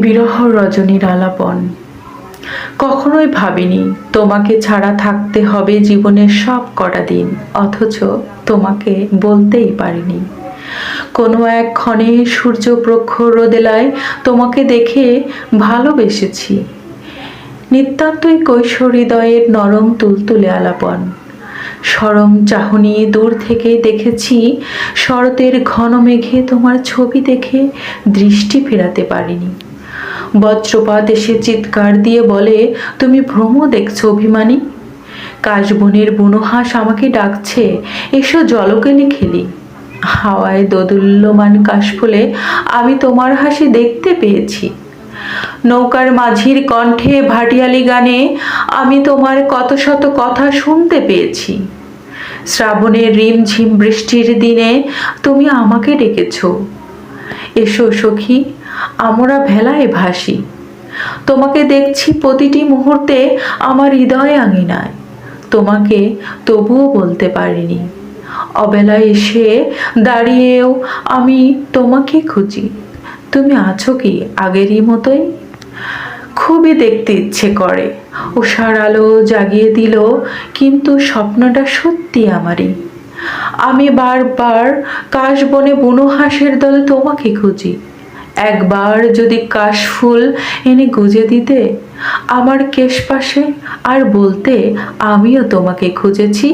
বিরহ রজনীর আলাপন। কখনোই ভাবিনি তোমাকে ছাড়া থাকতে হবে জীবনের সব কটা দিন, অথচ তোমাকে বলতেই পারিনি। কোনো এক ক্ষণে সূর্য প্রখর রোদেলায় তোমাকে দেখে ভালোবেসেছি। নিতান্তই কৈশোর হৃদয়ের নরম তুলতুলে আলাপন। সরম চাহনি দূর থেকে দেখেছি, শরতের ঘন মেঘে তোমার ছবি দেখে দৃষ্টি ফেরাতে পারিনি। বজ্রপাত এসে চিৎকার দিয়ে বলে, তুমি ভ্রম দেখছো অভিমানী। কাশবনের বুনো হাঁস আমাকে ডাকছে, এসো জলকেলি খেলি। হাওয়ায় দোদুল্যমান কাশফুলে আমি তোমার হাসি দেখতে পেয়েছি। নৌকার মাঝির কণ্ঠে ভাটিয়ালি গানে আমি তোমার কত শত কথা শুনতে পেয়েছি। শ্রাবণের রিমঝিম বৃষ্টির দিনে তুমি আমাকে ডেকেছ, এসো সখী আমরা ভেলায় ভাসি। তোমাকে দেখছি প্রতিটি মুহূর্তে আমার হৃদয় আঙিনায়, তোমাকে তবুও বলতে পারিনি। অবেলায় এসে দাঁড়িয়েও আমি তোমাকে খুঁজি, তুমি আছো কি আগেরই মতোই? খুবই দেখতে ইচ্ছে করে, উষার আলো জাগিয়ে দিল, কিন্তু স্বপ্নটা সত্যি আমারই। আমি বারবার কাশবনে বুনো হাঁসের দল তোমাকে খুঁজি। একবার যদি কাশফুল এনে গুজে দিতে আমার কেশ পাশে, আর বলতে আমিও তোমাকে খুঁজেছি।